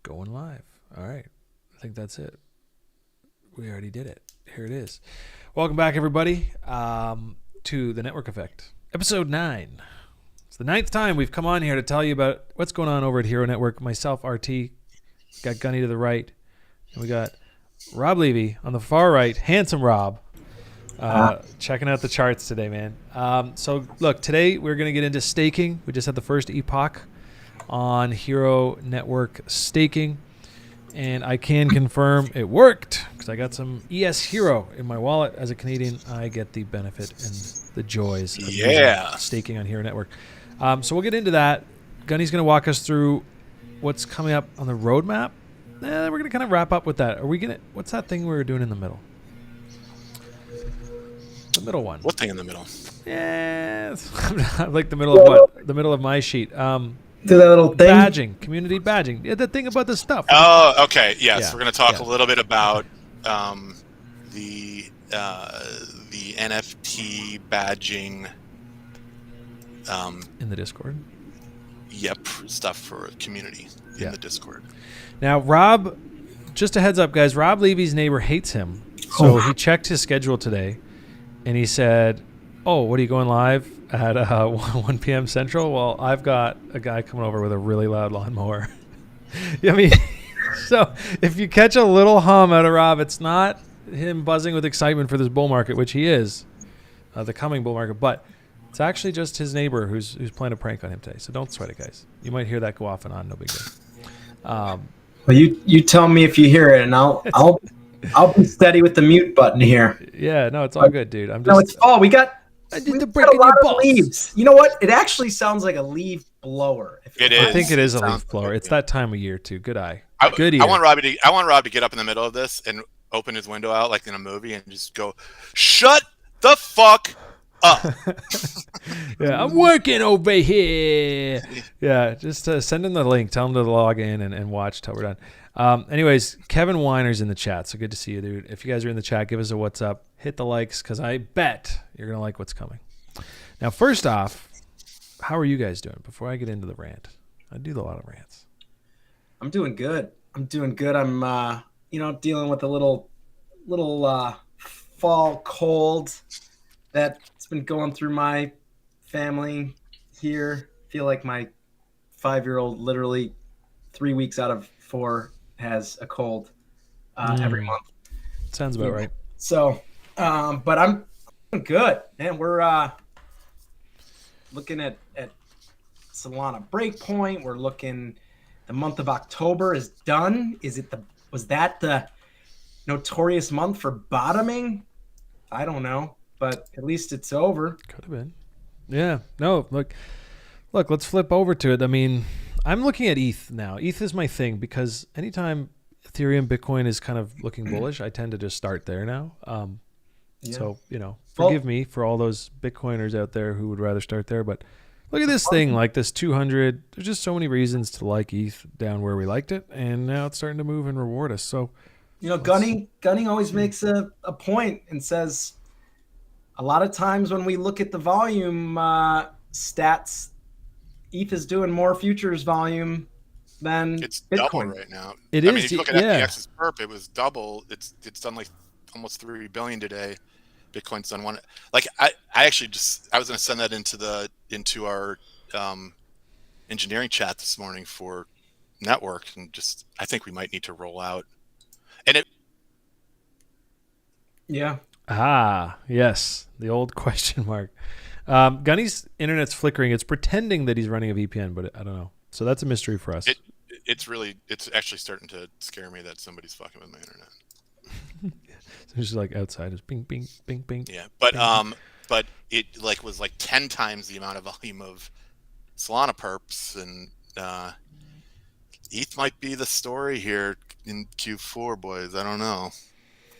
Going live. All right. I think that's it. We already did it. Here it is. Welcome back, everybody, to The Network Effect, episode 9. It's the 9th time we've come on here to tell you about what's going on over at Hxro Network. Myself, RT, got Gunny to the right, and we got Rob Levy on the far right, handsome Rob, checking out the charts today, man. So, look, today we're going to get into staking. We just had the first epoch on Hxro Network staking, and I can confirm it worked because I got some ES Hxro in my wallet. As a Canadian, I get the benefit and the joys of using staking on Hxro Network. So we'll get into that. Gunny's going to walk us through what's coming up on the roadmap. We're going to kind of wrap up with that. Are we going to? What's that thing we were doing in the middle? The middle one. What thing in the middle? Yeah, like the middle of what? The middle of my sheet. Do that little thing. Badging, community badging. Yeah, the thing about the stuff. Oh, okay. Yes, Yeah. we're going to talk a little bit about the NFT badging. In the Discord. Yep, stuff for community in the Discord. Now, Rob, just a heads up, guys. Rob Levy's neighbor hates him, so he checked his schedule today, and he said, "Oh, what are you going live at 1 p.m. Central?" Well, I've got a guy coming over with a really loud lawnmower. I mean, so if you catch a little hum out of Rob, it's not him buzzing with excitement for this bull market, which he is, the coming bull market, but it's actually just his neighbor who's playing a prank on him today. So don't sweat it, guys. You might hear that go off and on, no big deal. Well, you tell me if you hear it, and I'll be steady with the mute button here. Yeah, no, it's all good, dude. I'm just. No, it's fall. I did the got break a in your lot of balls. leaves. You know what? It actually sounds like a leaf blower. It I is. think it is a Sounds leaf blower. like It's it. that time of year too. Good eye. I Good ear. want Rob to get up in the middle of this and open his window out like in a movie and just go, "Shut the fuck up." Yeah, I'm working over here. Yeah, just send him the link. Tell him to log in and watch till we're done. Anyways, Kevin Weiner's in the chat, so good to see you, dude. If you guys are in the chat, give us a what's up. Hit the likes, because I bet you're going to like what's coming. Now, first off, how are you guys doing? Before I get into the rant. I do a lot of rants. I'm doing good. I'm dealing with a little fall cold that's been going through my family here. Feel like my 5-year-old literally 3 weeks out of 4 has a cold every month. Sounds about right. So, but I'm good, man. We're looking at Solana breakpoint. We're looking. The month of October is done. Was that the notorious month for bottoming? I don't know, but at least it's over. Could have been. Yeah. No, look, let's flip over to it. I mean, I'm looking at ETH now. ETH is my thing because anytime Ethereum, Bitcoin is kind of looking bullish, I tend to just start there now. So, forgive me for all those Bitcoiners out there who would rather start there, but look at this thing, like this 200. There's just so many reasons to like ETH down where we liked it, and now it's starting to move and reward us. So, Gunny always makes a point and says a lot of times when we look at the volume stats, ETH is doing more futures volume than It's Bitcoin double right now. It I is, mean, if you look at FTX's perp, it was double. It's done like almost $3 billion today. Bitcoin's done one. Like I was going to send that into our engineering chat this morning for network, and just I think we might need to roll out. And it. Yeah. Yes, the old question mark. Gunny's internet's flickering. It's pretending that he's running a VPN, but I don't know. So that's a mystery for us. It's actually starting to scare me that somebody's fucking with my internet. So it's just like outside, it's bing, bing, bing, bing. Yeah, but it was 10 times the amount of volume of Solana perps, and ETH might be the story here in Q4, boys. I don't know.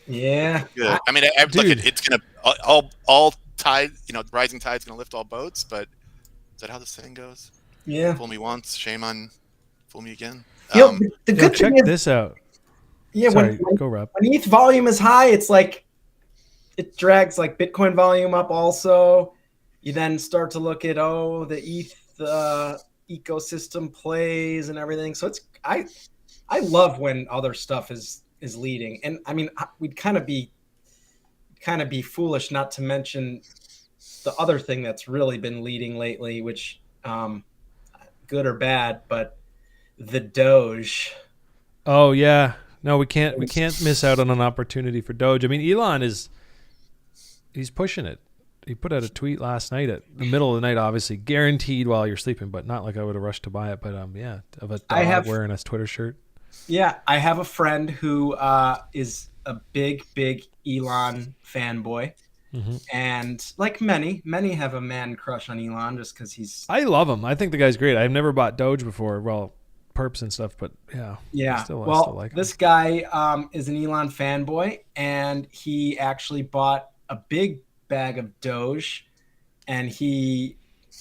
Yeah. Good. I mean, look, it's gonna all tide. Rising tide's gonna lift all boats. But is that how this thing goes? Yeah. Fool me once, shame on fool me again. The good check thing is, this out. Yeah, Sorry, go Rob. when ETH volume is high, it's like it drags like Bitcoin volume up also. You then start to look at the ETH ecosystem plays and everything. So I love when other stuff is leading, and I mean, we'd kind of be foolish not to mention the other thing that's really been leading lately, which good or bad, but the Doge. Oh yeah, no, we can't miss out on an opportunity for Doge. I mean, Elon he's pushing it. He put out a tweet last night at the middle of the night, obviously guaranteed while you're sleeping, but not like I would have rushed to buy it. But yeah, of a dog wearing a Twitter shirt. Yeah, I have a friend who is a big Elon fanboy. Mm-hmm. And like many have a man crush on Elon just because he's. I love him. I think the guy's great. I've never bought Doge before. Well, perps and stuff, but yeah. Yeah. I still like him. This guy is an Elon fanboy, and he actually bought a big bag of Doge, and he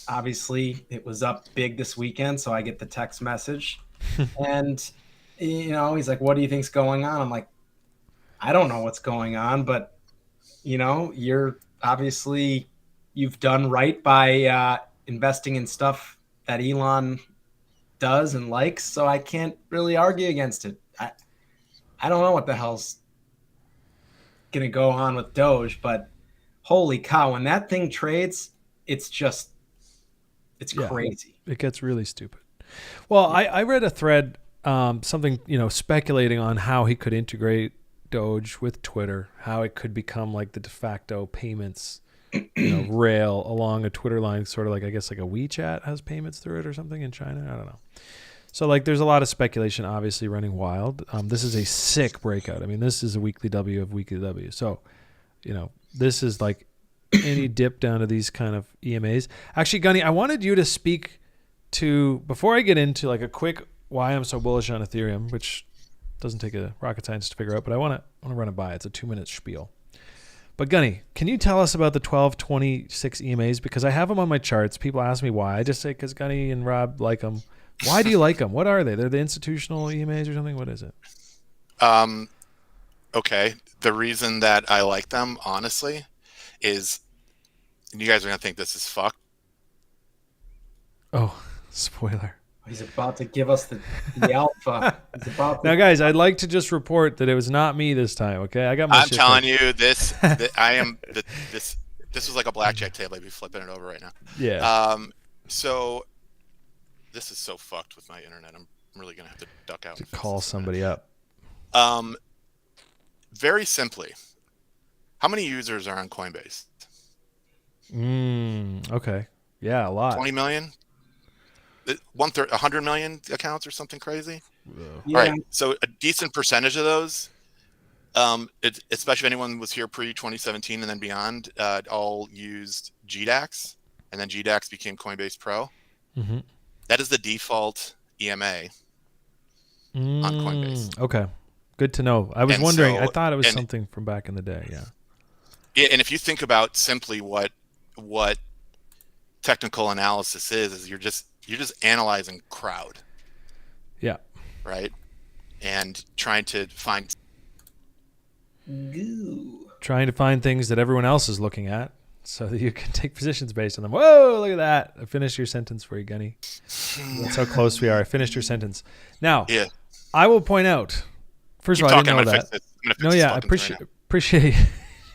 obviously it was up big this weekend, so I get the text message, and he's like, "What do you think's going on?" I'm like, "I don't know what's going on, but you're obviously you've done right by investing in stuff that Elon does and likes, so I can't really argue against it. I don't know what the hell's gonna go on with Doge, but holy cow, when that thing trades, it's crazy. It gets really stupid. Well, I read a thread, something, speculating on how he could integrate Doge with Twitter, how it could become like the de facto payments rail along a Twitter line, sort of like, I guess, like a WeChat has payments through it or something in China. I don't know. So like there's a lot of speculation obviously running wild. This is a sick breakout. I mean, this is a weekly W of weekly W. So, this is like any dip down to these kind of EMAs. Actually, Gunny, I wanted you to speak to, before I get into like a quick why I'm so bullish on Ethereum, which doesn't take a rocket science to figure out, but I want to run it by. It's a 2-minute spiel. But Gunny, can you tell us about the 1226 EMAs? Because I have them on my charts. People ask me why. I just say because Gunny and Rob like them. Why do you like them? What are they? They're the institutional EMAs or something? What is it? Okay. The reason that I like them, honestly, is, and you guys are going to think this is fucked. Oh, spoiler. He's about to give us the alpha. Now, guys, I'd like to just report that it was not me this time. Okay, I got my. I'm telling you this. This was like a blackjack table. I'd be flipping it over right now. Yeah. So this is so fucked with my internet. I'm really gonna have to duck out. To call somebody up. Very simply, how many users are on Coinbase? Okay. Yeah, a lot. 20 million. 100 million accounts or something crazy. Yeah. All right. So a decent percentage of those, especially if anyone was here pre-2017 and then beyond, all used GDAX, and then GDAX became Coinbase Pro. Mm-hmm. That is the default EMA on Coinbase. Okay. Good to know. I was wondering. I thought it was something from back in the day. Yeah. Yeah, and if you think about simply what technical analysis is you're just analyzing crowd. Yeah. Right? And trying to find things that everyone else is looking at so that you can take positions based on them. Whoa, look at that. I finished your sentence for you, Gunny. That's how close we are. I finished your sentence. Now, yeah. I will point out, first of all, I didn't know that. No, yeah, I appreciate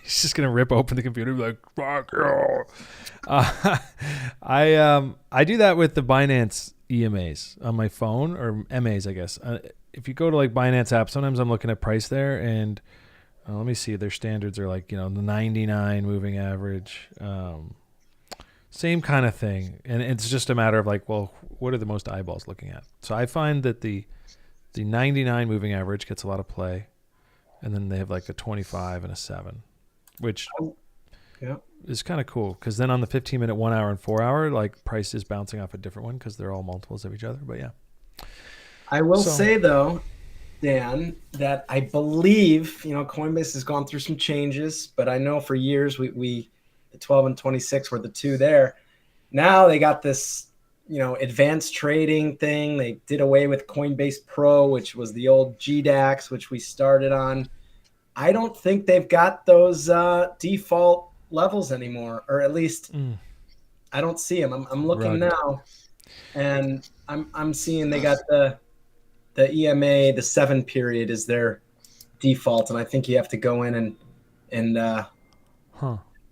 He's just gonna rip open the computer and be like, "Fuck you." I do that with the Binance EMAs on my phone, or MAs, I guess. If you go to like Binance app, sometimes I'm looking at price there, and let me see. Their standards are like the 99 moving average, same kind of thing, and it's just a matter of like, well, what are the most eyeballs looking at? So I find that the 99 moving average gets a lot of play, and then they have like a 25 and a 7. Which is kind of cool because then on the 15-minute, 1 hour, and 4 hour, like price is bouncing off a different one because they're all multiples of each other. But yeah, I will say though, Dan, that I believe Coinbase has gone through some changes, but I know for years we the 12 and 26 were the two there. Now they got this advanced trading thing. They did away with Coinbase Pro, which was the old GDAX, which we started on. I don't think they've got those default levels anymore, or at least I don't see them. I'm looking now, and I'm seeing they got the the EMA, the 7 period is their default, and I think you have to go in and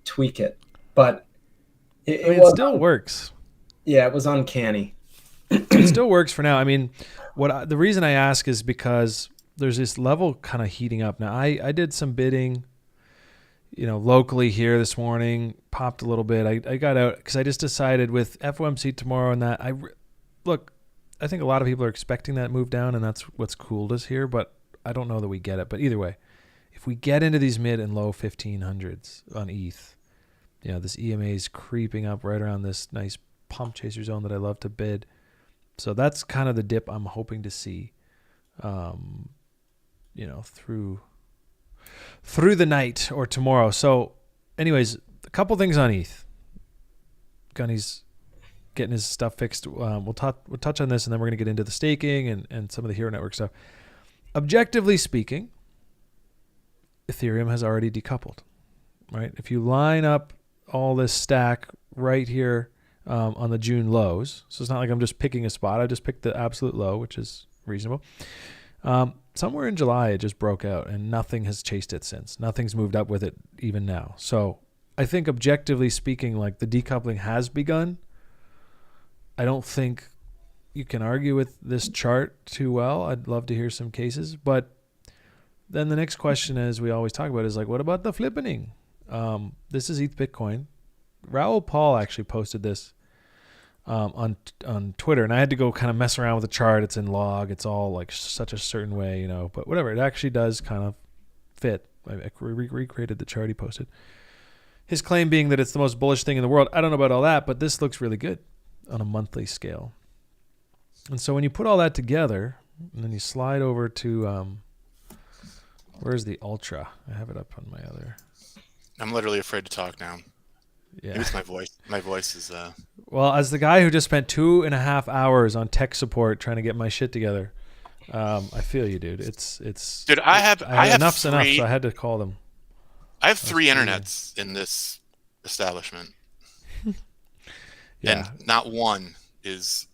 tweak it. But it still works. Yeah, it was uncanny. It still works for now. I mean, the reason I ask is because there's this level kind of heating up. Now, I did some bidding, locally here this morning, popped a little bit. I got out because I just decided with FOMC tomorrow and that, I think a lot of people are expecting that move down, and that's what's cooled us here, but I don't know that we get it. But either way, if we get into these mid and low 1500s on ETH, this EMA is creeping up right around this nice pump chaser zone that I love to bid. So that's kind of the dip I'm hoping to see, through the night or tomorrow. So anyways, a couple things on ETH. Gunny's getting his stuff fixed. We'll touch on this, and then we're going to get into the staking and some of the Hxro Network stuff. Objectively speaking, Ethereum has already decoupled, right? If you line up all this stack right here on the June lows, so it's not like I'm just picking a spot. I just picked the absolute low, which is reasonable. Somewhere in July, it just broke out, and nothing has chased it since. Nothing's moved up with it even now. So I think objectively speaking, like the decoupling has begun. I don't think you can argue with this chart too well. I'd love to hear some cases. But then the next question, as we always talk about, is like, what about the flippening? This is ETH Bitcoin. Raoul Paul actually posted this on Twitter, and I had to go kind of mess around with the chart. It's in log. It's all like such a certain way, but whatever. It actually does kind of fit. I recreated the chart he posted. His claim being that it's the most bullish thing in the world. I don't know about all that, but this looks really good on a monthly scale. And so when you put all that together, and then you slide over to, where's the Ultra? I have it up on my other. I'm literally afraid to talk now. Yeah. Maybe it's my voice. My voice is. Well, as the guy who just spent 2.5 hours on tech support trying to get my shit together, I feel you, dude. It's. Dude, I have enough's three, enough, so I had to call them. I have 3 internets in this establishment. Yeah. And not one is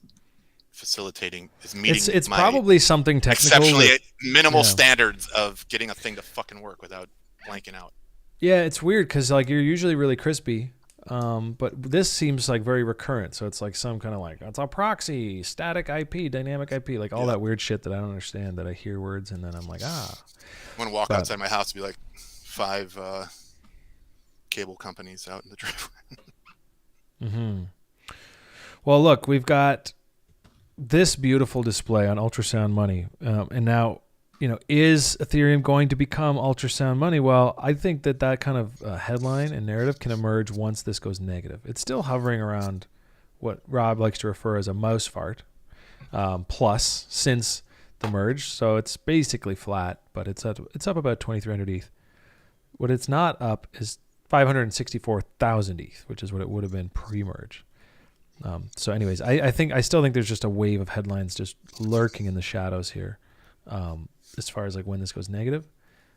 meeting. It's probably something technical. Exceptionally minimal standards of getting a thing to fucking work without blanking out. Yeah, it's weird because like you're usually really crispy. But this seems like very recurrent. So it's like some kind of like, it's a proxy, static IP, dynamic IP, like all that weird shit that I don't understand, that I hear words and then I'm like, I'm going to walk outside my house and be like 5 cable companies out in the driveway. Mm-hmm. Well, look, we've got this beautiful display on ultrasound money. And now, is Ethereum going to become ultrasound money? Well, I think that kind of headline and narrative can emerge once this goes negative. It's still hovering around what Rob likes to refer as a mouse fart plus since the merge. So it's basically flat, but it's up about 2,300 ETH. What it's not up is 564,000 ETH, which is what it would have been pre-merge. So anyways, I still think there's just a wave of headlines just lurking in the shadows here. As far as like when this goes negative,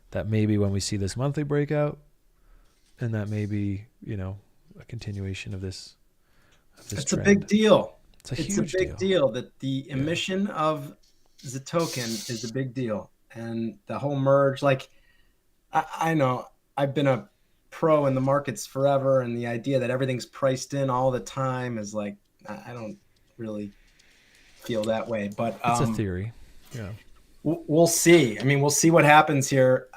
that maybe when we see this monthly breakout, and that may be, a continuation of this. It's trend. A big deal. It's a huge deal that the emission of the token is a big deal. And the whole merge, like, I know I've been a pro in the markets forever, and the idea that everything's priced in all the time is like, I don't really feel that way. But it's a theory. Yeah. We'll see. I mean, we'll see what happens here.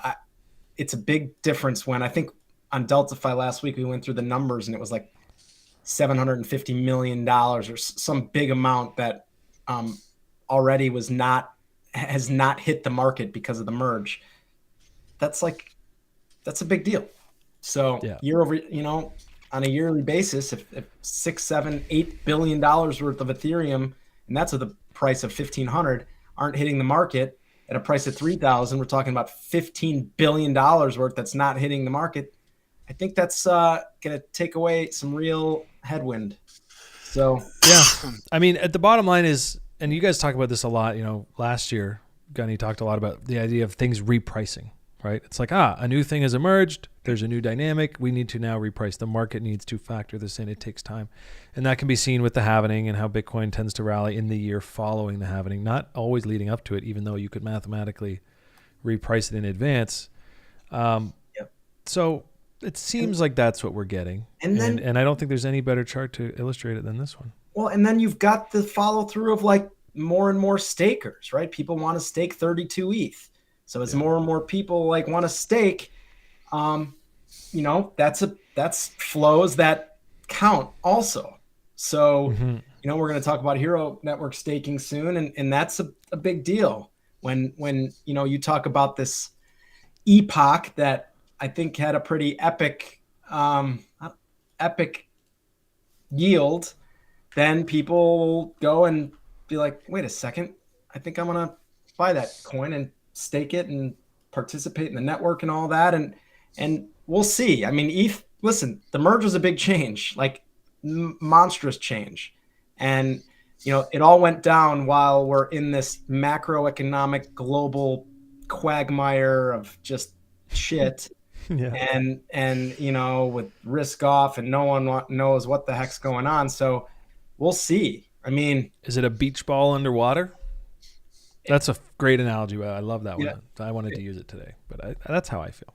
It's a big difference when I think on DeltaFi last week, we went through the numbers and it was like $750 million or some big amount that already has not hit the market because of the merge. That's a big deal. So year over, on a yearly basis, if $6, $7, $8 billion worth of Ethereum, and that's at the price of 1,500, aren't hitting the market at a price of 3,000, we're talking about $15 billion worth that's not hitting the market. I think that's going to take away some real headwind. So yeah, I mean, at the bottom line is, and you guys talk about this a lot, last year, Gunny talked a lot about the idea of things repricing, right? It's like, a new thing has emerged. there's a new dynamic. We need to now reprice. The market needs to factor this in. It takes time. And that can be seen with the halvening and how Bitcoin tends to rally in the year following the halvening, not always leading up to it, even though you could mathematically reprice it in advance. So it seems like that's what we're getting. And I don't think there's any better chart to illustrate it than this one. Well, and then you've got the follow through of like more and more stakers, right? People want to stake 32 ETH. So as more and more people like want to stake, that's flows that count also. So, we're going to talk about Hxro Network staking soon. And that's a big deal when, you talk about this epoch that I think had a pretty epic yield. Then people go and be like, wait a second, I think I'm going to buy that coin and stake it and participate in the network and all that. And we'll see. I mean, ETH, listen, the merge was a big change, like monstrous change. And, it all went down while we're in this macroeconomic global quagmire of just shit. And with risk off and no one knows what the heck's going on. So we'll see. I mean, is it a beach ball underwater? That's a great analogy. I love that one. Yeah. I wanted to use it today, but that's how I feel.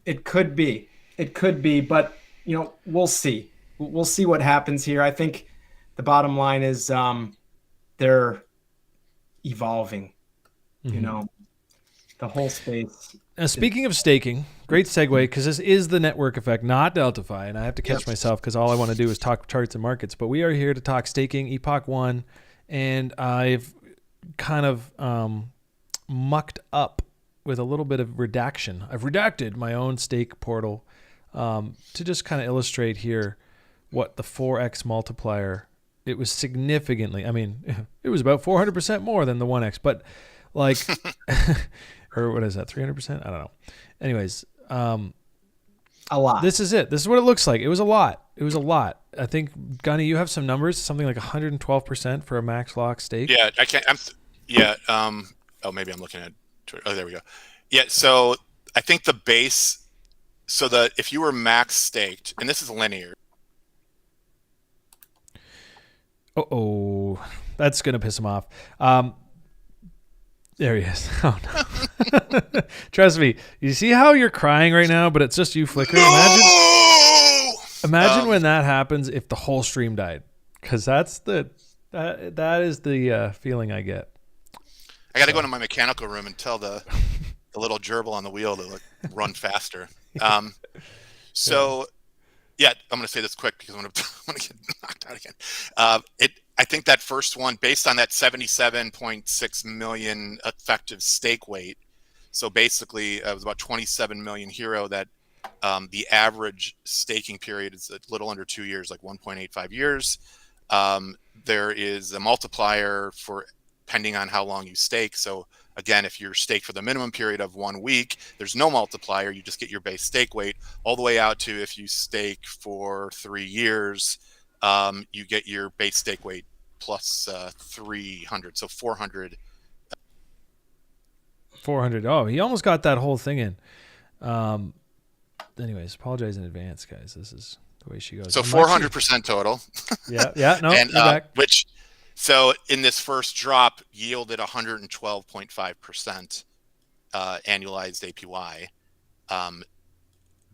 It could be, but we'll see. We'll see what happens here. I think the bottom line is they're evolving. The whole space. Now, speaking of staking, great segue, because this is the network effect, not DeltaFi, and I have to catch myself because all I want to do is talk charts and markets. But we are here to talk staking, Epoch 1, and I've kind of mucked up with a little bit of redaction. I've redacted my own stake portal to just kind of illustrate here what the 4x multiplier, it was significantly, I mean, it was about 400% more than the 1x, but like... or what is that, 300%? I don't know. Anyways, a lot. This is it. This is what it looks like. It was a lot. I think, Gunny, you have some numbers, something like 112% for a max lock stake. Yeah, I can't. Maybe I'm looking at Twitter. Oh, there we go. Yeah, so I think the base. So if you were max staked, and this is linear. That's gonna piss him off. There he is. Oh no! Trust me. You see how you're crying right now, but it's just you flickering. No! Imagine when that happens if the whole stream died, because that is the feeling I get. I got to go into my mechanical room and tell the little gerbil on the wheel to run faster. So, I'm going to say this quick because I'm going to get knocked out again. I think that first one, based on that 77.6 million effective stake weight, so basically it was about 27 million Hxro, that the average staking period is a little under 2 years, like 1.85 years. There is a multiplier for depending on how long you stake. So again, if you're staked for the minimum period of 1 week, there's no multiplier. You just get your base stake weight, all the way out to if you stake for 3 years, you get your base stake weight plus 300, so 400. 400. Oh, he almost got that whole thing in. Anyways, apologize in advance, guys. This is the way she goes. So 400% total. Yeah. No, and so in this first drop yielded 112.5% annualized APY,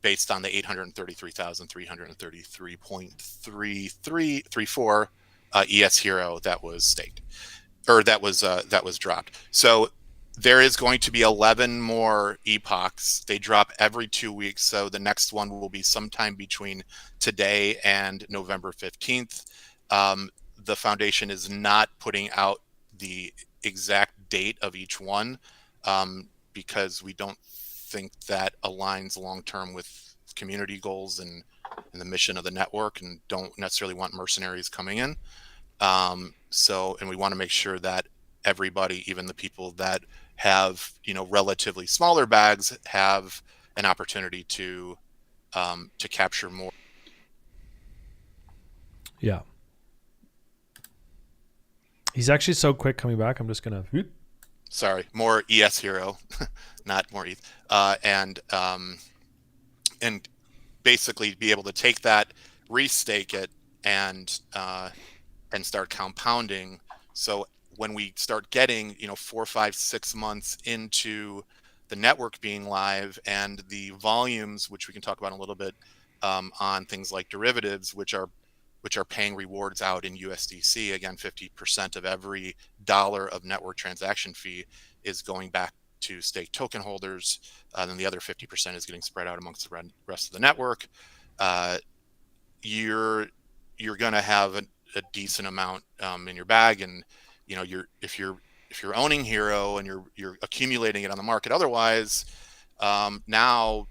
based on the 833,333.3334 ES Hxro that was staked, or that was dropped. So there is going to be 11 more epochs. They drop every 2 weeks. So the next one will be sometime between today and November 15th. The foundation is not putting out the exact date of each one because we don't think that aligns long-term with community goals and the mission of the network, and don't necessarily want mercenaries coming in. And we want to make sure that everybody, even the people that have, relatively smaller bags, have an opportunity to capture more. Yeah. He's actually so quick coming back. I'm just going to... Sorry, more ES Hxro, not more ETH. and basically be able to take that, restake it, and start compounding. So when we start getting 4, 5, 6 months into the network being live, and the volumes, which we can talk about in a little bit, on things like derivatives, which are paying rewards out in USDC. Again, 50% of every dollar of network transaction fee is going back to stake token holders. Then the other 50% is getting spread out amongst the rest of the network. You're going to have a decent amount in your bag, and if you're owning Hxro and you're accumulating it on the market otherwise, now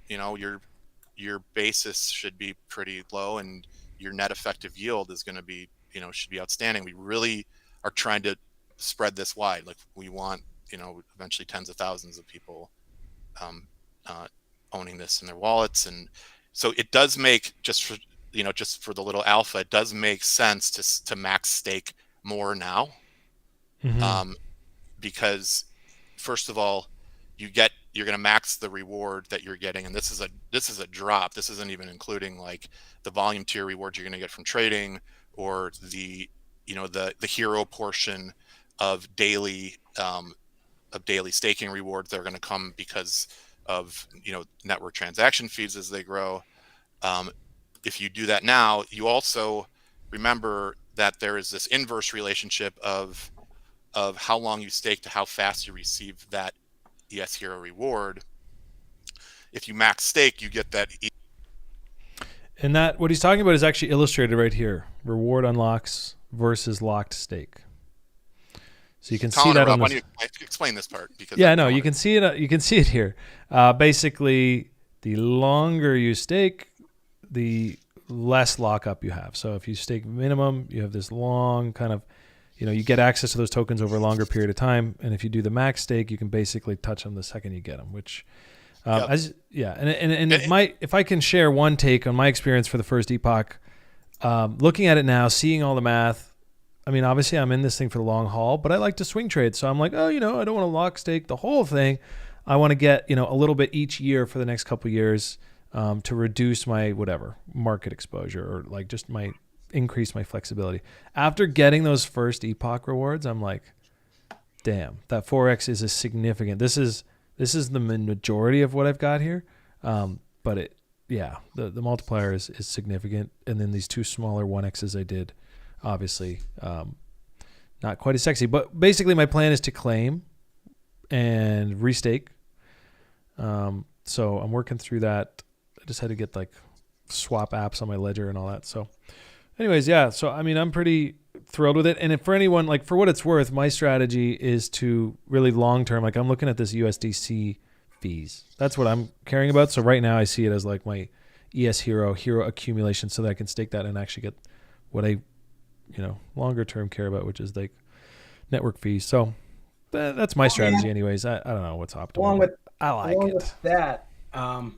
your basis should be pretty low, and your net effective yield is going to be should be outstanding. We really are trying to spread this wide. Like, we want eventually tens of thousands of people owning this in their wallets. And so it does make, just for the little alpha, it does make sense to max stake more now. Because first of all, you're going to max the reward that you're getting, and this is a drop. This isn't even including like the volume tier rewards you're going to get from trading, or the Hxro portion of daily staking rewards that are going to come because of network transaction fees as they grow. If you do that now, you also remember that there is this inverse relationship of how long you stake to how fast you receive that ES Hxro reward. If you max stake, you get that. And that, what he's talking about, is actually illustrated right here: reward unlocks versus locked stake. So you can see that on why this. don't you explain this part? Because You can see it. You can see it here. Basically, the longer you stake, the less lockup you have. So if you stake minimum, you have this long kind of, you get access to those tokens over a longer period of time. And if you do the max stake, you can basically touch them the second you get them. Which, if I can share one take on my experience for the first epoch, looking at it now, seeing all the math. I mean, obviously, I'm in this thing for the long haul, but I like to swing trade. So I'm like, I don't want to lock stake the whole thing. I want to get, a little bit each year for the next couple of years to reduce my market exposure, or like just increase my flexibility. After getting those first epoch rewards, I'm like, damn, that 4x is a significant. This is the majority of what I've got here. But the multiplier is significant. And then these two smaller 1x's I did, obviously, not quite as sexy, but basically my plan is to claim and restake. So I'm working through that. I just had to get like swap apps on my ledger and all that. So anyways, so I mean, I'm pretty thrilled with it. And if for anyone, like, for what it's worth, my strategy is to really long-term, like, I'm looking at this USDC fees. That's what I'm caring about. So right now I see it as like my ES Hxro accumulation, so that I can stake that and actually get what I, longer term care about, which is like network fees. So that's my strategy anyways. I don't know what's optimal. I like it. With that, how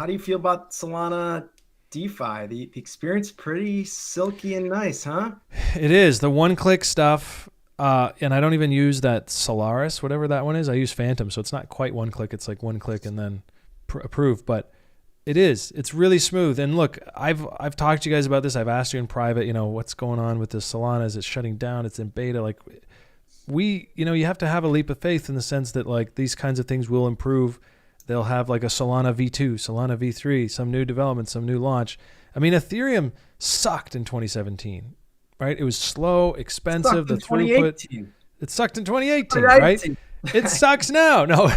do you feel about Solana DeFi? The experience pretty silky and nice, huh? It is. The one-click stuff, and I don't even use that Solaris, whatever that one is. I use Phantom, so it's not quite one-click. It's like one click and then approve. But it is. It's really smooth. And look, I've talked to you guys about this. I've asked you in private, what's going on with this Solana? Is it shutting down? It's in beta. Like, you have to have a leap of faith in the sense that, like, these kinds of things will improve. They'll have like a Solana V2, Solana V3, some new development, some new launch. I mean, Ethereum sucked in 2017, right? It was slow, expensive. The throughput. It sucked in 2018, right? It sucks now. No,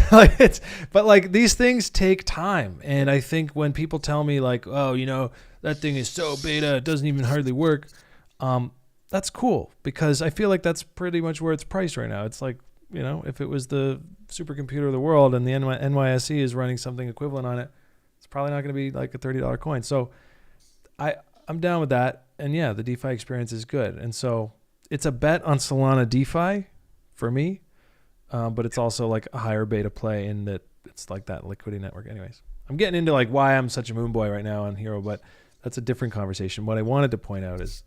but these things take time. And I think when people tell me like, oh, that thing is so beta, it doesn't even hardly work. That's cool, because I feel like that's pretty much where it's priced right now. It's like, if it was the supercomputer of the world and the NYSE is running something equivalent on it, it's probably not going to be like a $30 coin. So I'm down with that. And the DeFi experience is good. And so it's a bet on Solana DeFi for me, but it's also like a higher beta play in that it's like that liquidity network. Anyways, I'm getting into like why I'm such a moon boy right now on Hxro, but that's a different conversation. What I wanted to point out is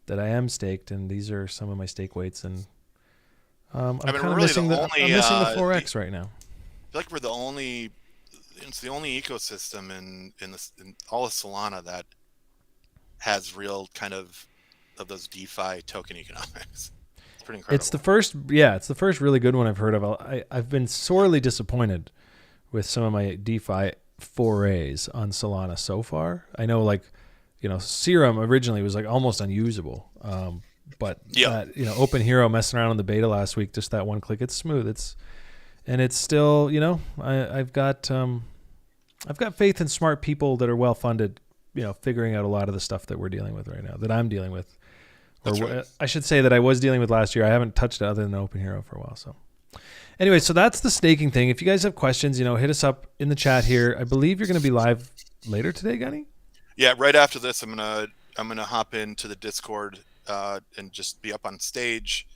that I am staked, and these are some of my stake weights, and I'm kind of missing the 4x right now. I feel like we're the only it's the only ecosystem in all of Solana that has real kind of those DeFi token economics. It's pretty incredible. It's the first really good one I've heard of. I've been sorely disappointed with some of my DeFi forays on Solana so far. I know, like, Serum originally was like almost unusable. But that, Open Hero messing around on the beta last week, just that one click, it's smooth. It's still, I've got faith in smart people that are well funded, figuring out a lot of the stuff that we're dealing with right now, that I'm dealing with. That's right. I should say that I was dealing with last year. I haven't touched it other than Open Hero for a while. So anyway, so that's the staking thing. If you guys have questions, hit us up in the chat here. I believe you're going to be live later today, Gunny? Yeah, right after this, I'm gonna hop into the Discord and just be up on stage.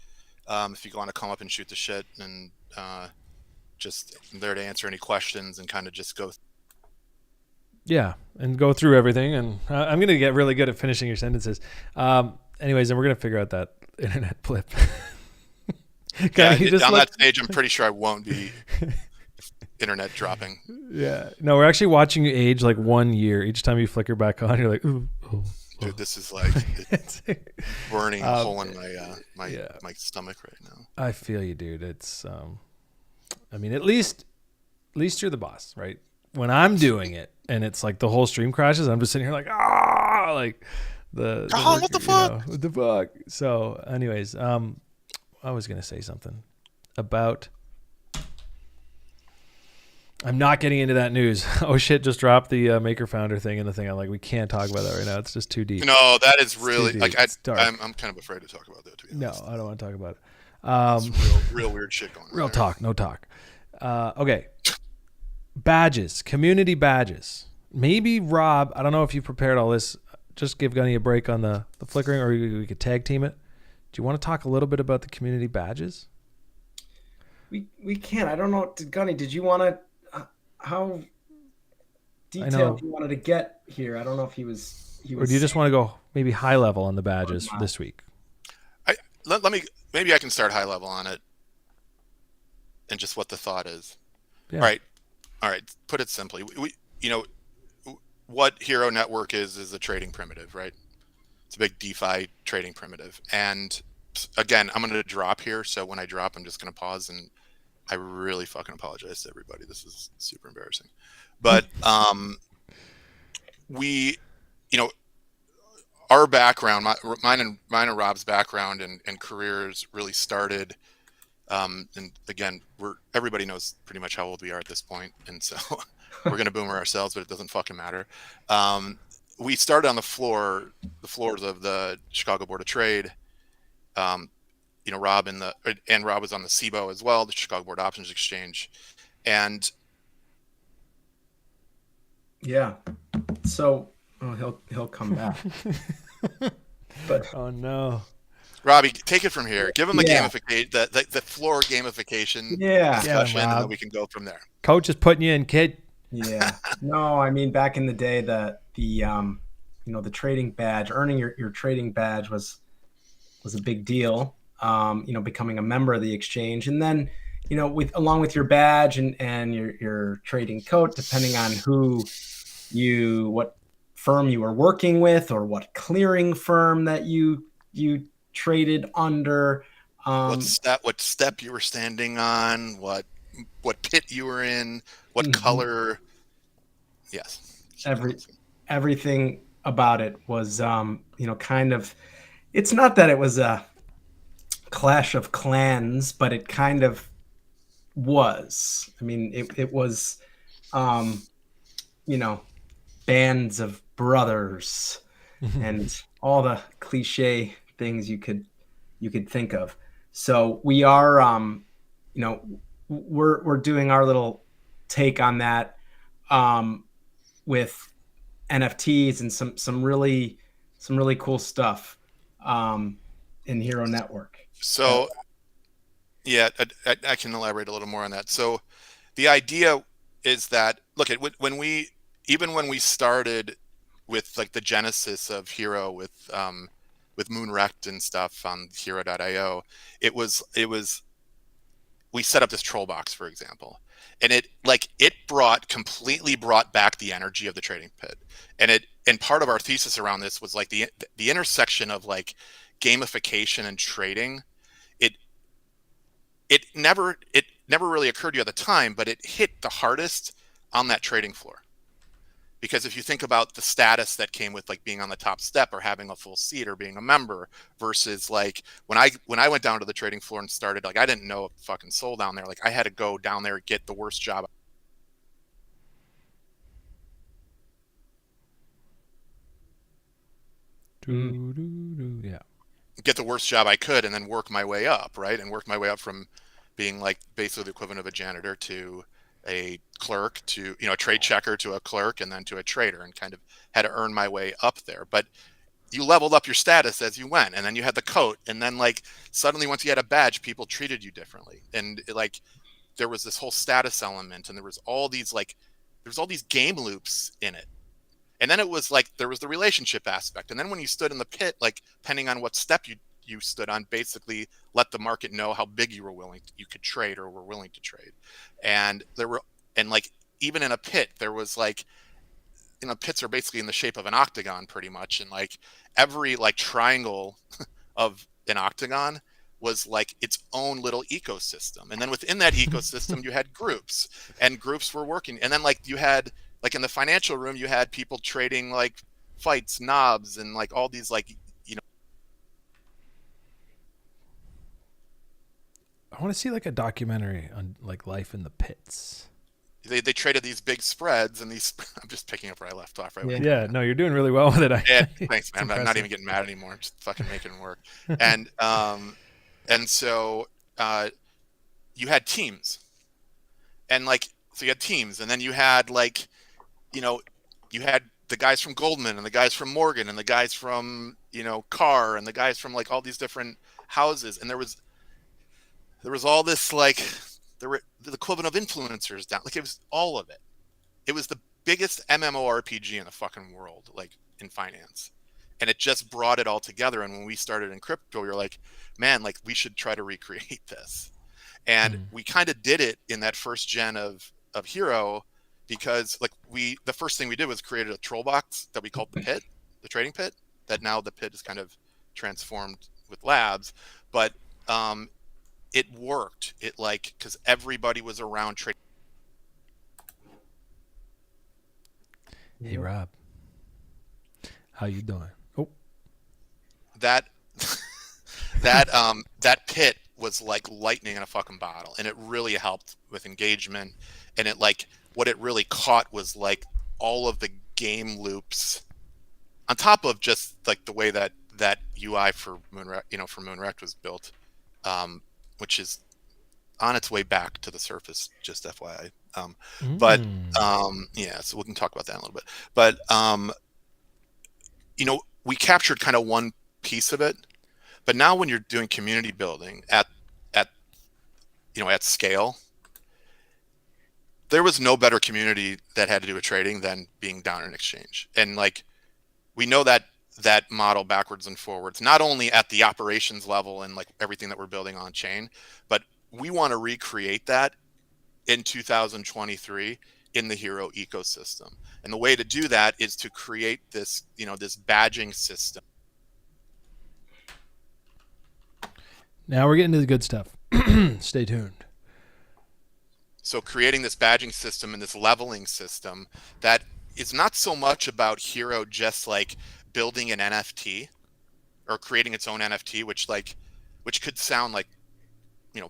If you want to come up and shoot the shit, and just I'm there to answer any questions and kind of just go. Yeah, and go through everything. And I'm going to get really good at finishing your sentences. Anyways, and we're going to figure out that internet flip. Yeah, on that stage, I'm pretty sure I won't be internet dropping. Yeah. No, we're actually watching you age like 1 year. Each time you flicker back on, you're like, ooh. Dude, this is like burning a hole in my stomach right now. I feel you, dude. It's, I mean, at least you're the boss, right? When I'm doing it and it's like the whole stream crashes, I'm just sitting here like, like what the fuck? What the fuck? So anyways, I was going to say something about, I'm not getting into that news. Oh shit, just dropped the maker founder thing and the thing. I'm like, we can't talk about that right now. It's just too deep. No, that is really like I'm kind of afraid to talk about that, to be honest. No, I don't want to talk about it. It's real weird shit going on. Real talk, no talk. Okay. Badges, community badges. Maybe Rob, I don't know if you prepared all this. Just give Gunny a break on the flickering, or we could tag team it. Do you want to talk a little bit about the community badges? We can. I don't know. Gunny, did you want to? How detailed you wanted to get here? I don't know if he was. Or do you just want to go maybe high level on the badges this week? Maybe I can start high level on it, and just what the thought is. Yeah. All right. Put it simply, we what Hxro Network is a trading primitive, right? It's a big DeFi trading primitive, and again, I'm going to drop here. So when I drop, I'm just going to pause, and I really fucking apologize to everybody. This is super embarrassing, but our background, mine and Rob's background and careers really started. And again, everybody knows pretty much how old we are at this point, and so we're gonna boomer ourselves, but it doesn't fucking matter. We started on the floors of the Chicago Board of Trade. Rob Rob was on the CBO as well, the Chicago Board Options Exchange, and yeah. So he'll come back. But oh no, Robbie, take it from here. Give him the gamification, the floor gamification discussion, and then we can go from there. Coach is putting you in, kid. Yeah. No, I mean, back in the day, the trading badge, earning your trading badge was a big deal. Becoming a member of the exchange, and then along with your badge and your trading coat, depending on what firm you were working with or what clearing firm that you traded under, what step you were standing on, what pit you were in, what color. Yes, everything about it was kind of, it's not that it was a Clash of Clans, but it kind of was. I mean, it was bands of brothers and all the cliche things you could think of. So we are we're doing our little take on that with NFTs and some really cool stuff in Hxro Network. So yeah, I can elaborate a little more on that. So the idea is that, look, when we started with like the genesis of Hxro with Moonrect and stuff on Hxro.io, it was we set up this troll box, for example, and it completely brought back the energy of the trading pit. And part of our thesis around this was like the intersection of like gamification and trading. It never really occurred to you at the time, but it hit the hardest on that trading floor. Because if you think about the status that came with like being on the top step or having a full seat or being a member versus like when I went down to the trading floor and started, like I didn't know a fucking soul down there. Like I had to go down there and get the worst job. Yeah. Get the worst job I could and then work my way up, right? And work my way up from being like basically the equivalent of a janitor to a clerk to, a trade checker to a clerk and then to a trader, and kind of had to earn my way up there. But you leveled up your status as you went, and then you had the coat, and then like suddenly once you had a badge, people treated you differently. And like there was this whole status element, and there was all these game loops in it. And then it was like there was the relationship aspect. And then when you stood in the pit, like depending on what step you stood on, basically let the market know how big you could trade or were willing to trade. And like even in a pit, there was like, pits are basically in the shape of an octagon pretty much. And like every like triangle of an octagon was like its own little ecosystem. And then within that ecosystem, you had groups, and groups were working. And then like you had, like in the financial room, you had people trading like fights, knobs, and like all these like, I want to see like a documentary on like life in the pits. They traded these big spreads, and these. I'm just picking up where I left off. Right? Yeah, no, you're doing really well with it. Yeah, thanks, man. I'm not even getting mad anymore. I'm just fucking making it work. And so you had teams, and like so you had teams, and then you had like, you had the guys from Goldman and the guys from Morgan and the guys from Carr and the guys from like all these different houses, and there was all this like. There were the equivalent of influencers down. Like it was all of it. It was the biggest MMORPG in the fucking world, like in finance. And it just brought it all together. And when we started in crypto, we were like, man, like we should try to recreate this. And we kind of did it in that first gen of Hxro, because like the first thing we did was created a troll box that we called the pit, the trading pit, that now the pit is kind of transformed with labs. But it worked. It like, because everybody was around trading. Hey Rob, how you doing? Oh, that pit was like lightning in a fucking bottle, and it really helped with engagement. And it like what it really caught was like all of the game loops, on top of just like the way that UI for Moonrect was built, which is on its way back to the surface, just FYI. But yeah, so we can talk about that in a little bit. But we captured kind of one piece of it, but now when you're doing community building at scale, there was no better community that had to do with trading than being down in an exchange. And like we know that model backwards and forwards, not only at the operations level and like everything that we're building on chain, but we want to recreate that in 2023 in the Hxro ecosystem. And the way to do that is to create this, this badging system. now we're getting to the good stuff. Stay tuned. So creating this badging system and this leveling system that is not so much about Hxro just like building an NFT or creating its own NFT, which could sound like,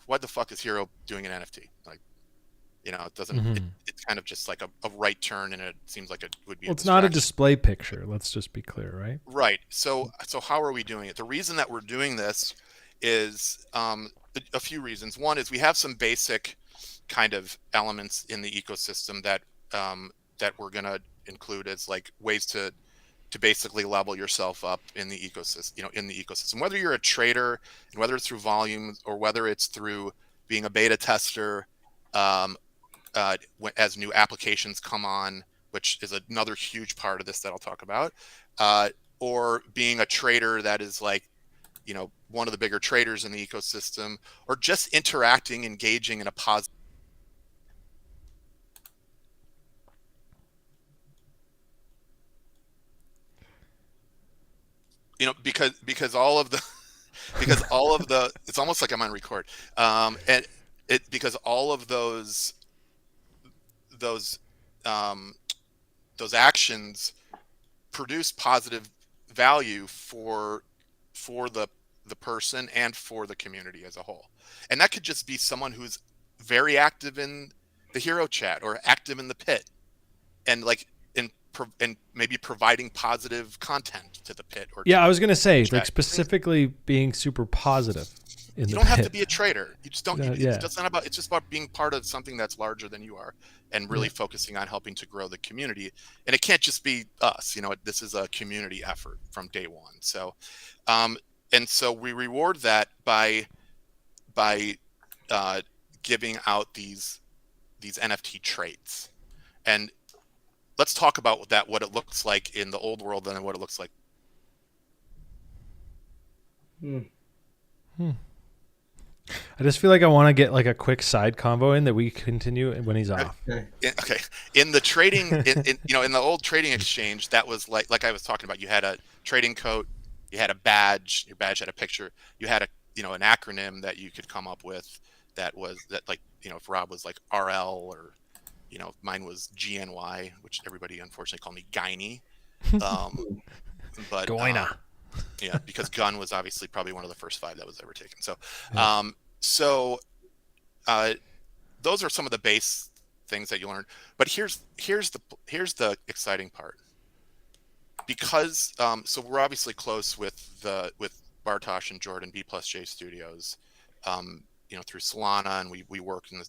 what the fuck is Hxro doing an NFT? Like, it doesn't, it's kind of just like a right turn, and it seems like it would be. Well, it's not a display picture. Let's just be clear, right? Right. So how are we doing it? The reason that we're doing this is a few reasons. One is we have some basic kind of elements in the ecosystem that we're going to include as like ways to basically level yourself up in the ecosystem, whether you're a trader and whether it's through volume or whether it's through being a beta tester, as new applications come on, which is another huge part of this that I'll talk about, or being a trader that is like, one of the bigger traders in the ecosystem, or just interacting, engaging in a positive. because all of the it's almost like I'm on record. And because all of those um, those actions produce positive value for the person and for the community as a whole. And that could just be someone who's very active in the Hxro chat or active in the pit, and like and maybe providing positive content to the pit or I was gonna say, chat. like, specifically being super positive in the You don't have pit. to be a trader. You just don't. It's not about. It's just about being part of something that's larger than you are, and really focusing on helping to grow the community. And it can't just be us. This is a community effort from day one. So, and so we reward that by giving out these NFT traits. And let's talk about what it looks like in the old world and what it looks like. I just feel like I want to get like a quick side convo in that we continue when he's off. Okay. In the trading, in the old trading exchange, that was like I was talking about. You had a trading coat, you had a badge. Your badge had a picture. You had an acronym that you could come up with that if Rob was like RL or mine was GNY, which everybody unfortunately called me Gyne. But Goina. Yeah, because gun was obviously probably one of the first 5 that was ever taken. So, those are some of the base things that you learn. But here's the exciting part. Because so we're obviously close with Bartosz and Jordan, B+J Studios, through Solana, and we work in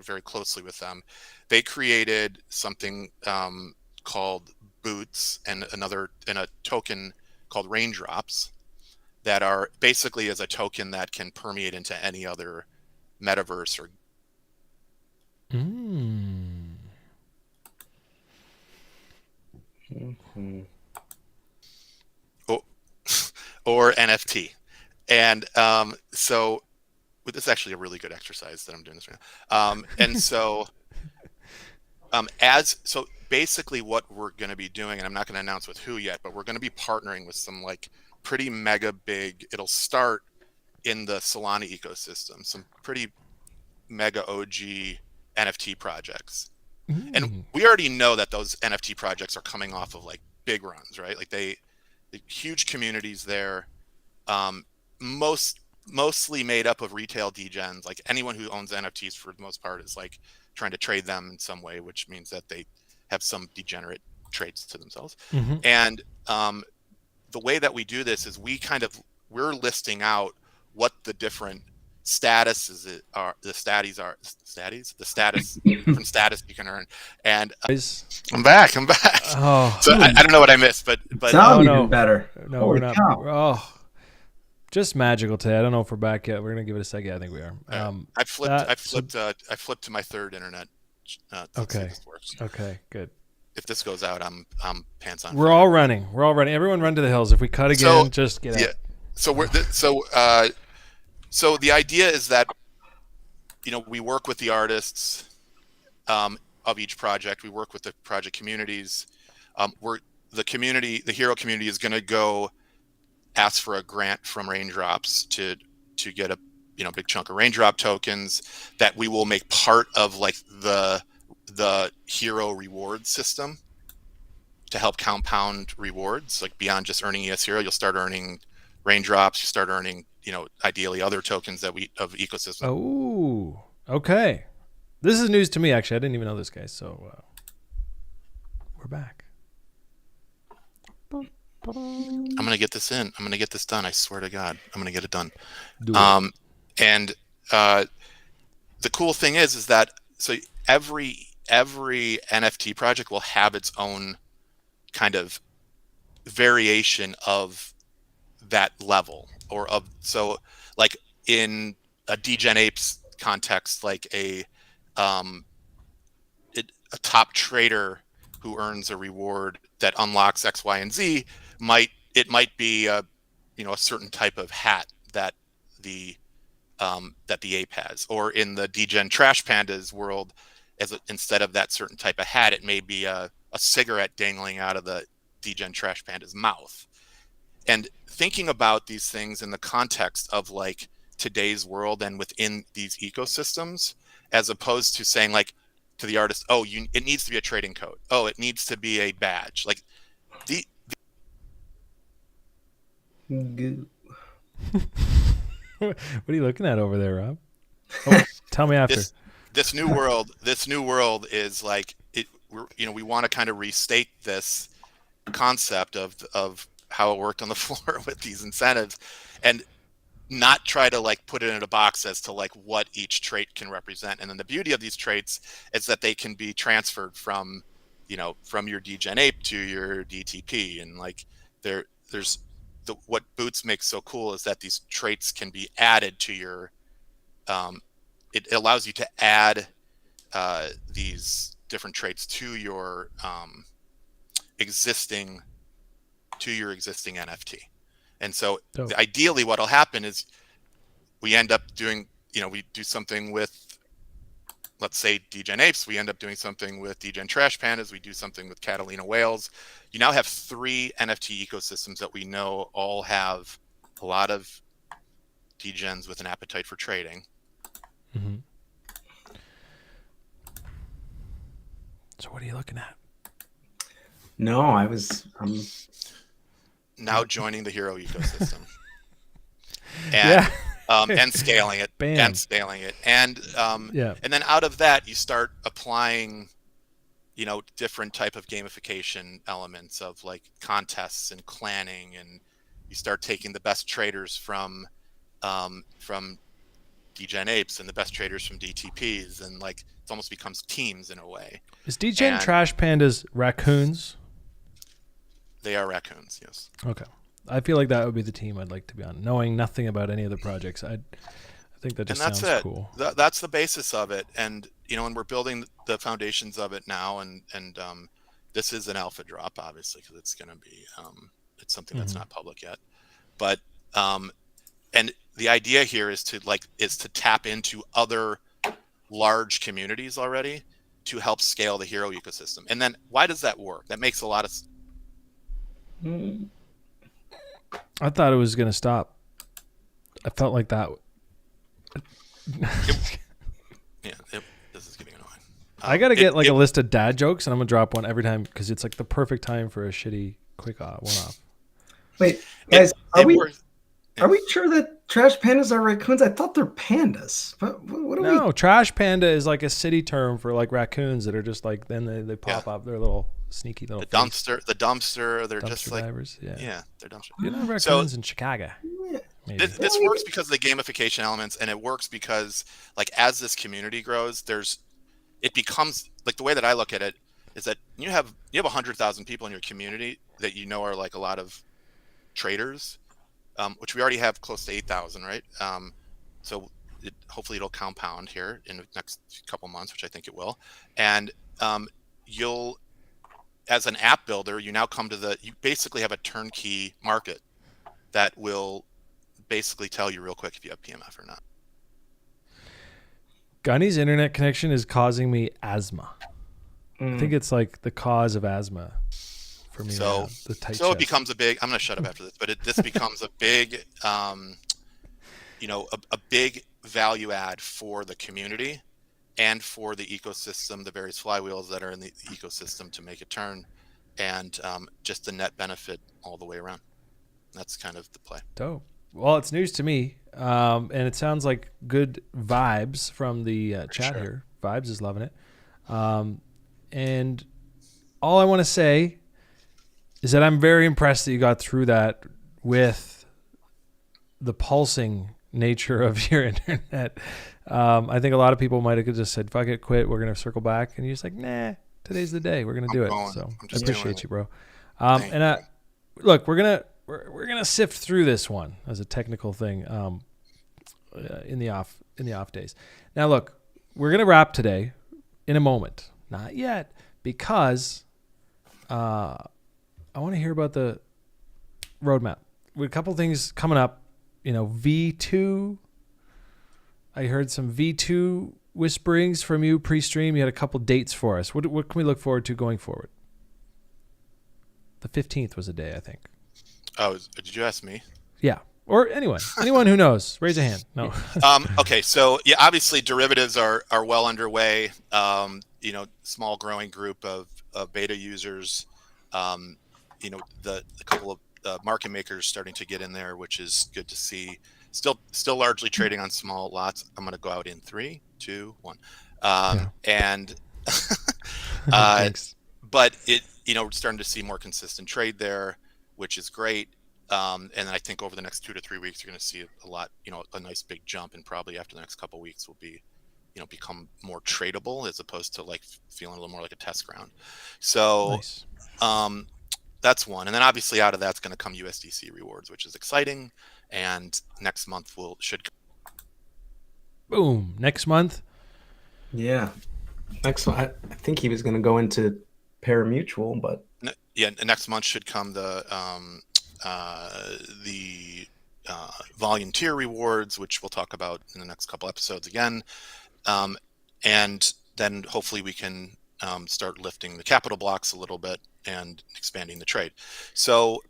very closely with them. They created something called Boots and a token called Raindrops that are basically as a token that can permeate into any other metaverse or NFT. And so this is actually a really good exercise that I'm doing this right now. And so so basically what we're going to be doing, and I'm not going to announce with who yet, but we're going to be partnering with some like pretty mega big, it'll start in the Solana ecosystem, some pretty mega OG NFT projects. And we already know that those NFT projects are coming off of like big runs, right? Like the huge communities there, mostly made up of retail degens. Like anyone who owns NFTs for the most part is like trying to trade them in some way, which means that they have some degenerate traits to themselves. And the way that we do this is we're listing out what the different statuses are, the status different status you can earn. And I'm back. Oh, so I don't know what I missed, but sound even better. No, Holy we're not. cow. Oh, just magical today. I don't know if we're back yet. We're gonna give it a second. I think we are. I flipped to my third internet. Okay. If this works. Okay. Good. If this goes out, I'm pants on. We're all running. Everyone run to the hills. If we cut again, just get out. So so the idea is that we work with the artists of each project. We work with the project communities. The Hxro community is going to go ask for a grant from Raindrops to get a big chunk of Raindrop tokens that we will make part of like the Hxro reward system to help compound rewards. Like beyond just earning Hxro, you'll start earning Raindrops. You start earning ideally other tokens of ecosystem. Oh, okay. This is news to me, actually. I didn't even know this guy. So we're back. I'm going to get this in. I'm going to get this done. I swear to God, I'm going to get it done. And the cool thing is that so every NFT project will have its own kind of variation of that level so like in a Degen Apes context, like a top trader who earns a reward that unlocks X, Y, and Z might be a certain type of hat that the ape has, or in the Degen Trash Pandas world, instead of that certain type of hat, it may be a cigarette dangling out of the Degen Trash Panda's mouth. and thinking about these things in the context of like today's world and within these ecosystems, as opposed to saying like to the artist, oh, it needs to be a trading code. Oh, it needs to be a badge. Like the What are you looking at over there, Rob? Oh, tell me after. This new world is like we want to kind of restate this concept of how it worked on the floor with these incentives, and not try to like put it in a box as to like what each trait can represent. And then the beauty of these traits is that they can be transferred from your DGen ape to your DTP, and like there's what Boots makes so cool is that these traits can be added to your it allows you to add these different traits to your existing NFT. And so ideally what will happen is we end up doing, we do something with, let's say, DGen apes, we end up doing something with DGen trash pandas, we do something with Catalina whales. You now have 3 NFT ecosystems that we know all have a lot of DGens with an appetite for trading. Mm-hmm. So what are you looking at? No, I'm now joining the Hxro ecosystem. And and scaling it. Bam. And scaling it. And and then out of that you start applying different type of gamification elements of like contests and clanning, and you start taking the best traders from DGen apes and the best traders from DTPs, and like it almost becomes teams in a way. Is DGen trash pandas raccoons? They are raccoons, yes. Okay. I feel like that would be the team I'd like to be on. Knowing nothing about any of the projects, I think that just sounds cool. That's the basis of it, and and we're building the foundations of it now, and this is an alpha drop, obviously, because it's going to be it's something that's not public yet, but and the idea here is to tap into other large communities already to help scale the Hxro ecosystem. And then why does that work? That makes a lot of I thought it was going to stop. I felt like that. This is getting annoying. I got to get a list of dad jokes, and I'm going to drop one every time because it's like the perfect time for a shitty quick one-off. Wait, guys, are we sure that trash pandas are raccoons? I thought they're pandas. What are we? No, trash panda is like a city term for like raccoons that are just like, then they pop up. They're little sneaky little. The dumpster. They're dumpster just like divers. Yeah, they're dumpster. You know, raccoons in Chicago. This works because of the gamification elements, and it works because like as this community grows, it becomes like, the way that I look at it is that you have 100,000 people in your community that are like a lot of traders. Which we already have close to 8,000, right? So hopefully it'll compound here in the next couple months, which I think it will. And you'll, as an app builder, you now you basically have a turnkey market that will basically tell you real quick if you have PMF or not. Gunny's internet connection is causing me asthma. I think it's like the cause of asthma. For me, so it becomes a big. I'm going to shut up after this, but this becomes a big, a big value add for the community and for the ecosystem, the various flywheels that are in the ecosystem to make it turn, and just the net benefit all the way around. That's kind of the play. Dope. Well, it's news to me, and it sounds like good vibes from the chat here. Vibes is loving it, and all I want to say is that I'm very impressed that you got through that with the pulsing nature of your internet. I think a lot of people might have just said, fuck it, quit, we're going to circle back. And you're just like, nah, today's the day. We're going to do it. So I appreciate you, bro. Look, we're going to sift through this one as a technical thing in the off days. Now, look, we're going to wrap today in a moment. Not yet, because I want to hear about the roadmap. We have a couple things coming up. V2. I heard some V2 whisperings from you pre-stream. You had a couple dates for us. What can we look forward to going forward? The 15th was a day, I think. Oh, did you ask me? Yeah, or anyone who knows, raise a hand. No. Okay, so yeah, obviously derivatives are well underway. Small growing group of beta users. The couple of market makers starting to get in there, which is good to see. Still largely trading on small lots. I'm going to go out in 3, 2, 1, and Thanks. but we're starting to see more consistent trade there, which is great. And then I think over the next 2 to 3 weeks, you're going to see a lot, a nice big jump, and probably after the next couple of weeks will be, become more tradable as opposed to like feeling a little more like a test ground. So, nice. That's one. And then obviously out of that's going to come USDC rewards, which is exciting. And next month should. Boom. Next month. Yeah. Next one. I think he was going to go into parimutuel, but yeah, next month should come the volume tier rewards, which we'll talk about in the next couple episodes again. And then hopefully we can start lifting the capital blocks a little bit and expanding the trade. So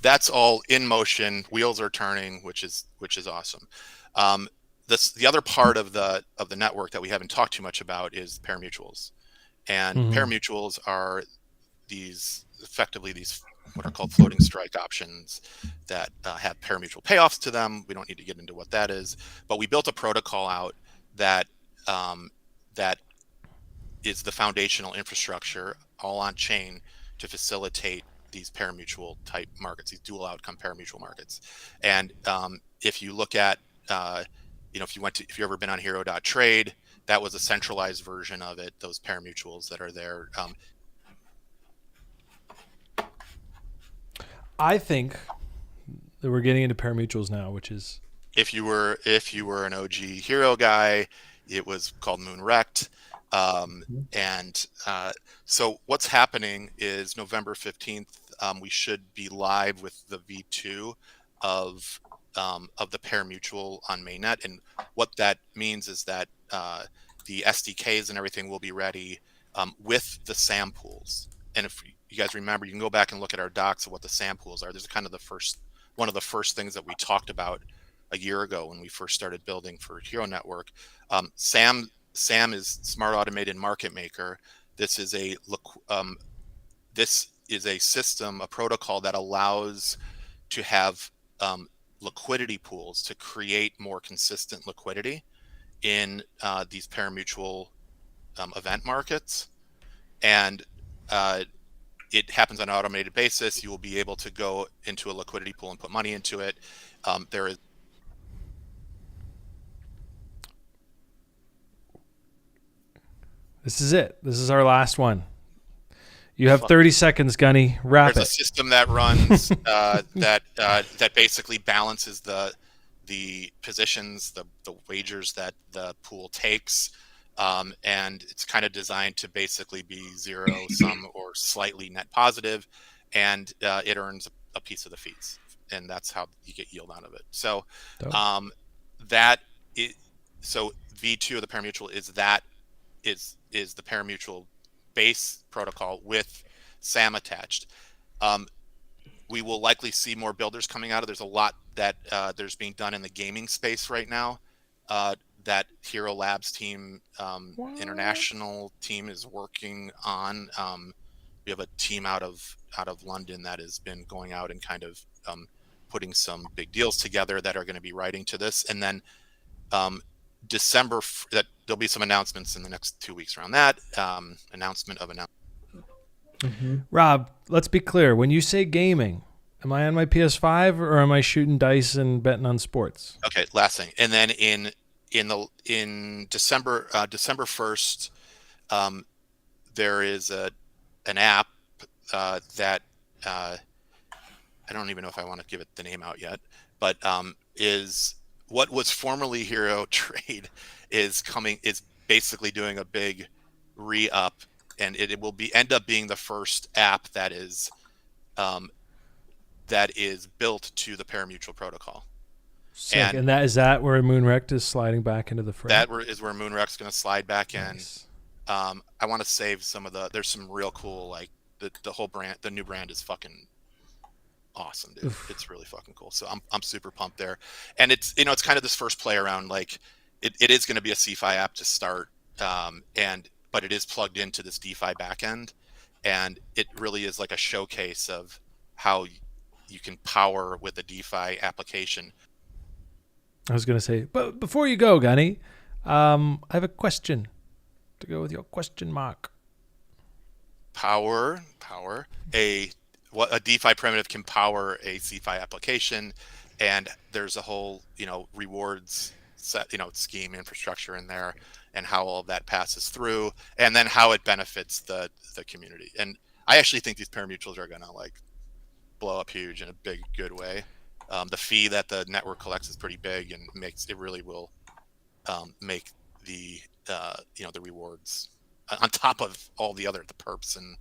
that's all in motion. Wheels are turning, which is awesome. The other part of the network that we haven't talked too much about is parimutuels. And parimutuels are effectively these what are called floating strike options that have parimutuel payoffs to them. We don't need to get into what that is, but we built a protocol out that is the foundational infrastructure all on chain to facilitate these parimutuel type markets, these dual outcome parimutuel markets. And if you look at, if you've ever been on Hxro.trade, that was a centralized version of it, those parimutuels that are there. I think that we're getting into parimutuels now, which is if you were an OG Hxro guy, it was called Moonrect. So what's happening is November 15th, we should be live with the V2 of the parimutuel on mainnet. And what that means is that the SDKs and everything will be ready with the SAM pools. And if you guys remember, you can go back and look at our docs of what the SAM pools are. This is kind of one of the first things that we talked about a year ago when we first started building for Hxro Network. SAM is Smart Automated Market Maker. This is a system, a protocol that allows to have liquidity pools to create more consistent liquidity in these parimutuel event markets. And it happens on an automated basis. You will be able to go into a liquidity pool and put money into it. There is This is it. This is our last one. You have 30 seconds, Gunny. Wrap There's it. a system that runs that basically balances the positions, the wagers that the pool takes, and it's kind of designed to basically be zero sum or slightly net positive, and it earns a piece of the fees, and that's how you get yield out of it. So so V2 of the parimutuel is the parimutuel base protocol with SAM attached. We will likely see more builders coming out of. There's a lot that there's being done in the gaming space right now. That Hxro Labs team, international team, is working on. We have a team out of London that has been going out and kind of putting some big deals together that are going to be writing to this, and then December that there'll be some announcements in the next 2 weeks around that announcement. Rob, let's be clear. When you say gaming, am I on my PS5 or am I shooting dice and betting on sports? Okay, last thing, and then in December 1st, there is an app that I don't even know if I want to give it the name out yet, but is what was formerly Hxro Trade is basically doing a big re-up, and it will end up being the first app that is built to the parimutuel protocol. Sick. And is that where Moonrect is sliding back into the fray? That is where Moonrect's going to slide back in. Nice. I want to save some of there's some real cool, like the whole brand, the new brand is fucking awesome, dude. It's really fucking cool. So I'm super pumped there. And it's, it's kind of this first play around, like it is going to be a CeFi app to start. But it is plugged into this DeFi backend, and it really is like a showcase of how you can power with a DeFi application. I was going to say, but before you go, Gunny, I have a question to go with your question mark. Power what a DeFi primitive can power a CeFi application, and there's a whole rewards set scheme infrastructure in there, and how all of that passes through, and then how it benefits the community. And I actually think these pari-mutuels are gonna like blow up huge in a big good way. The fee that the network collects is pretty big, and really will make the the rewards on top of all the perps and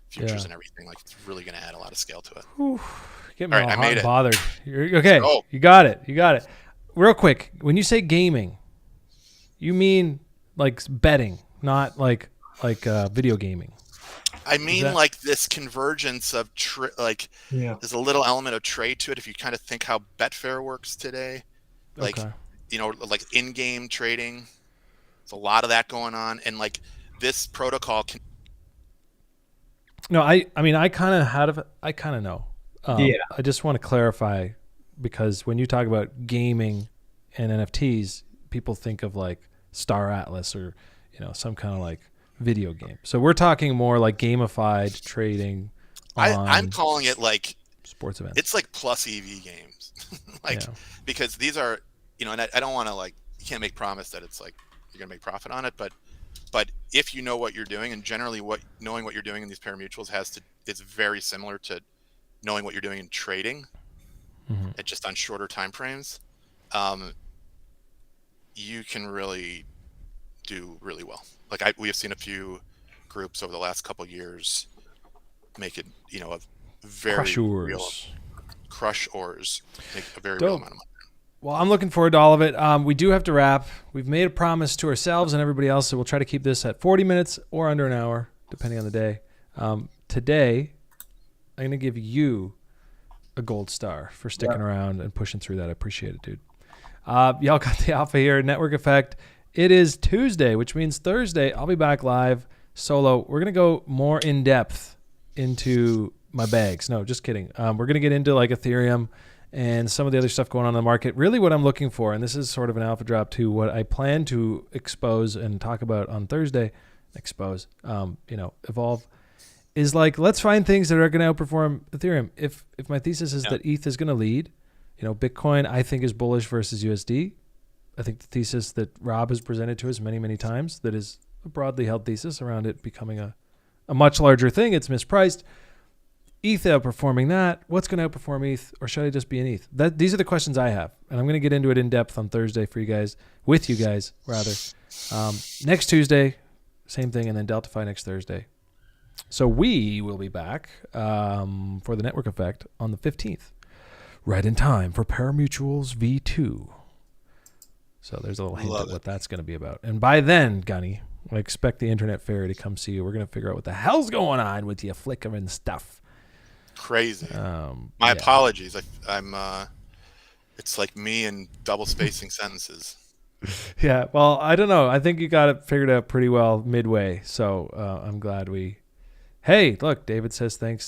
futures and everything. Like, it's really going to add a lot of scale to it. Whew. Get me all hot and it. bothered. Okay, you got it. Real quick, when you say gaming, you mean like betting, not like video gaming. I mean, like this convergence of there's a little element of trade to it. If you kind of think how Betfair works today, like like in-game trading, there's a lot of that going on, and like this protocol can. No, I mean, I kind of know. I just want to clarify, because when you talk about gaming and NFTs, people think of like Star Atlas or some kind of like video game. So we're talking more like gamified trading. I'm calling it like sports events. It's like plus EV games, because these are and I don't want to you can't make promise that it's like you're gonna make profit on it, but if you know what you're doing, and generally knowing what you're doing in these pari-mutuels it's very similar to knowing what you're doing in trading, just on shorter time frames, you can really do really well. Like we have seen a few groups over the last couple of years make it, a very real crushers, make a very real amount of money. Well, I'm looking forward to all of it. We do have to wrap. We've made a promise to ourselves and everybody else, so we'll try to keep this at 40 minutes or under an hour, depending on the day. Today, I'm going to give you a gold star for sticking around and pushing through that. I appreciate it, dude. Y'all got the alpha here, Network Effect. It is Tuesday, which means Thursday I'll be back live solo. We're going to go more in depth into my bags. No, just kidding. We're going to get into like Ethereum and some of the other stuff going on in the market. Really what I'm looking for, and this is sort of an alpha drop to what I plan to expose and talk about on Thursday, evolve, is like, let's find things that are going to outperform Ethereum. If my thesis is that ETH is going to lead, Bitcoin I think is bullish versus USD. I think the thesis that Rob has presented to us many, many times, that is a broadly held thesis around it becoming a much larger thing. It's mispriced. ETH outperforming that. What's going to outperform ETH, or should I just be an ETH? These are the questions I have, and I'm going to get into it in depth on Thursday for you guys, with you guys rather. Next Tuesday, same thing, and then DeltaFi next Thursday. So we will be back for the Network Effect on the 15th, right in time for pari-mutuels V2. So there's a little hint at what that's going to be about. And by then, Gunny, I expect the Internet Fairy to come see you. We're going to figure out what the hell's going on with you flickering stuff. Crazy. My apologies. I'm it's like me and double spacing sentences. Yeah, well, I don't know. I think you got it figured out pretty well midway. So I'm glad Hey, look, David says thanks